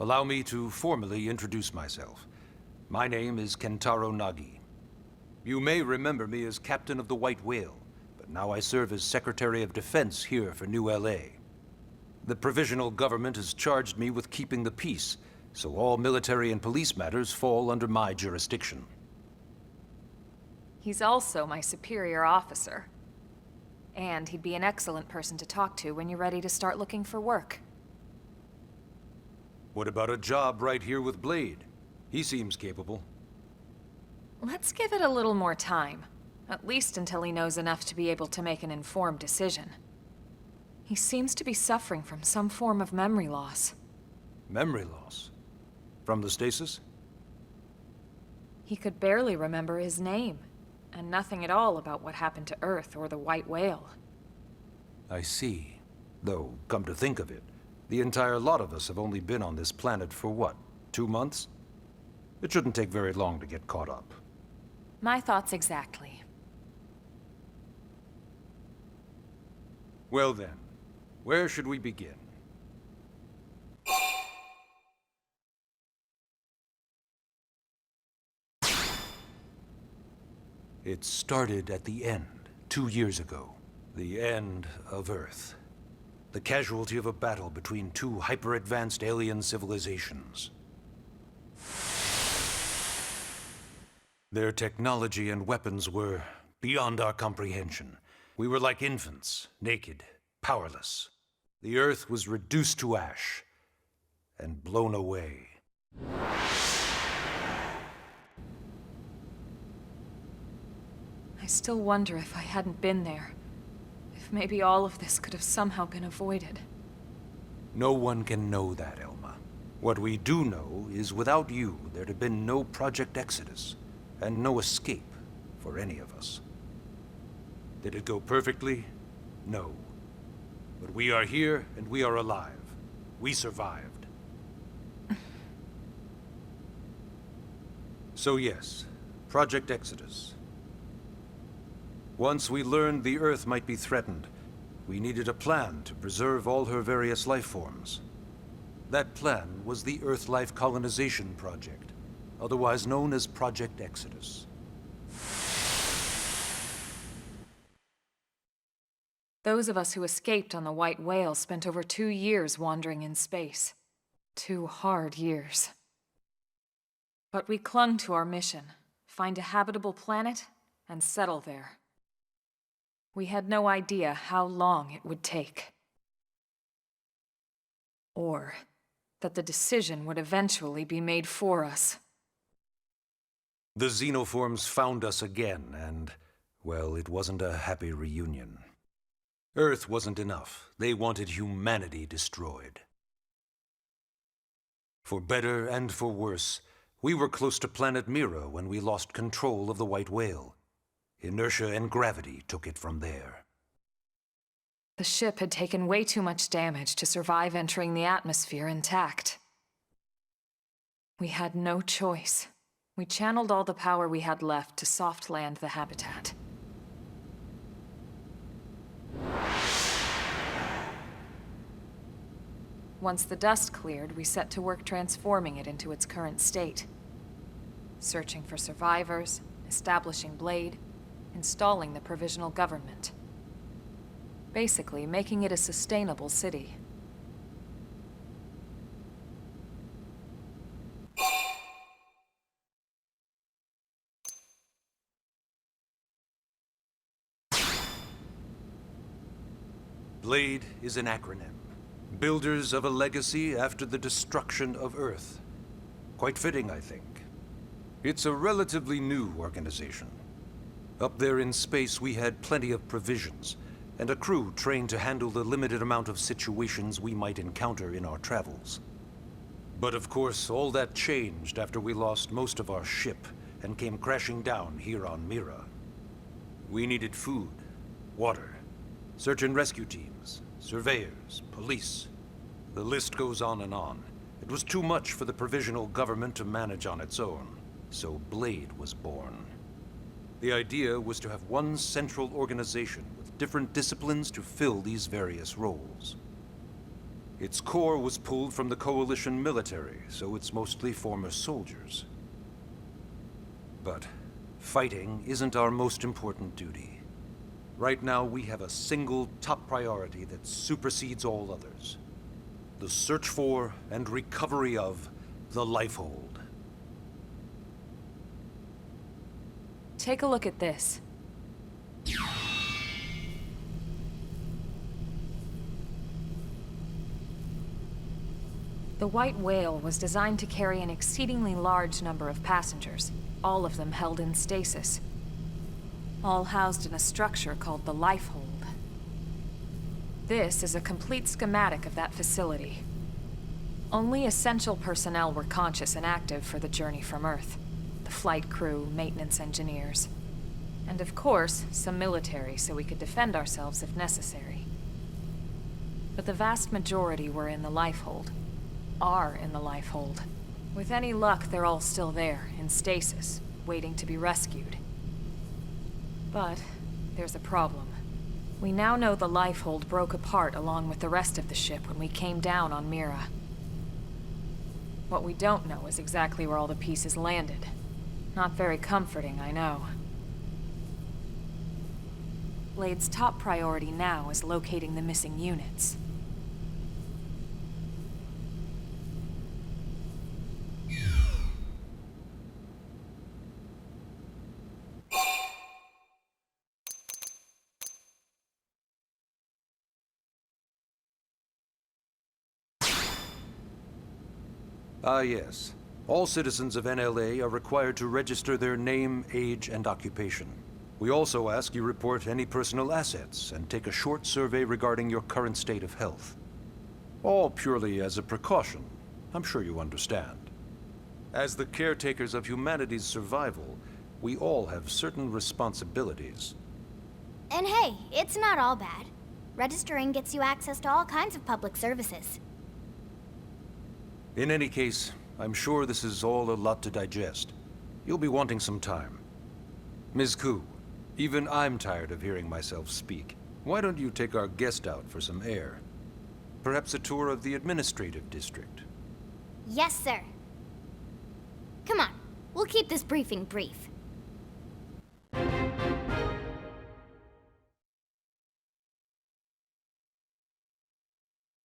Allow me to formally introduce myself. My name is Kentaro Nagi. You may remember me as Captain of the White Whale, but now I serve as Secretary of Defense here for New LA. The provisional government has charged me with keeping the peace, so all military and police matters fall under my jurisdiction. He's also my superior officer. And he'd be an excellent person to talk to when you're ready to start looking for work. What about a job right here with Blade? He seems capable. Let's give it a little more time. At least until he knows enough to be able to make an informed decision. He seems to be suffering from some form of memory loss. Memory loss? From the stasis? He could barely remember his name, and nothing at all about what happened to Earth or the White Whale. I see. Though, come to think of it, the entire lot of us have only been on this planet for what, 2 months? It shouldn't take very long to get caught up. My thoughts exactly. Well then, where should we begin? It started at the end, 2 years ago. The end of Earth. The casualty of a battle between two hyper-advanced alien civilizations. Their technology and weapons were beyond our comprehension. We were like infants, naked, powerless. The Earth was reduced to ash and blown away. I still wonder if I hadn't been there. If maybe all of this could have somehow been avoided. No one can know that, Elma. What we do know is without you, there'd have been no Project Exodus, and no escape for any of us. Did it go perfectly? No. But we are here, and we are alive. We survived. So yes, Project Exodus. Once we learned the Earth might be threatened, we needed a plan to preserve all her various life forms. That plan was the Earth-Life Colonization Project, otherwise known as Project Exodus. Those of us who escaped on the White Whale spent over 2 years wandering in space. 2 hard years. But we clung to our mission, find a habitable planet, and settle there. We had no idea how long it would take. Or that the decision would eventually be made for us. The xenoforms found us again, and, well, it wasn't a happy reunion. Earth wasn't enough. They wanted humanity destroyed. For better and for worse, we were close to planet Mira when we lost control of the White Whale. Inertia and gravity took it from there. The ship had taken way too much damage to survive entering the atmosphere intact. We had no choice. We channeled all the power we had left to soft land the habitat. Once the dust cleared, we set to work transforming it into its current state. Searching for survivors, establishing Blade, installing the provisional government. Basically, making it a sustainable city. Blade is an acronym. Builders of a legacy after the destruction of Earth. Quite fitting, I think. It's a relatively new organization. Up there in space, we had plenty of provisions, and a crew trained to handle the limited amount of situations we might encounter in our travels. But of course, all that changed after we lost most of our ship and came crashing down here on Mira. We needed food, water, search and rescue teams, surveyors, police. The list goes on and on. It was too much for the provisional government to manage on its own, so Blade was born. The idea was to have one central organization with different disciplines to fill these various roles. Its core was pulled from the Coalition military, so it's mostly former soldiers. But fighting isn't our most important duty. Right now, we have a single top priority that supersedes all others. The search for and recovery of the Lifehold. Take a look at this. The White Whale was designed to carry an exceedingly large number of passengers, all of them held in stasis. All housed in a structure called the Lifehold. This is a complete schematic of that facility. Only essential personnel were conscious and active for the journey from Earth. The flight crew, maintenance engineers. And of course, some military so we could defend ourselves if necessary. But the vast majority were in the Lifehold. Are in the Lifehold. With any luck, they're all still there, in stasis, waiting to be rescued. But there's a problem. We now know the Lifehold broke apart along with the rest of the ship when we came down on Mira. What we don't know is exactly where all the pieces landed. Not very comforting, I know. Blade's top priority now is locating the missing units. Ah, yes. All citizens of NLA are required to register their name, age, and occupation. We also ask you report any personal assets and take a short survey regarding your current state of health. All purely as a precaution. I'm sure you understand. As the caretakers of humanity's survival, we all have certain responsibilities. And hey, it's not all bad. Registering gets you access to all kinds of public services. In any case, I'm sure this is all a lot to digest. You'll be wanting some time. Ms. Ku, even I'm tired of hearing myself speak. Why don't you take our guest out for some air? Perhaps a tour of the administrative district. Yes, sir. Come on, we'll keep this briefing brief.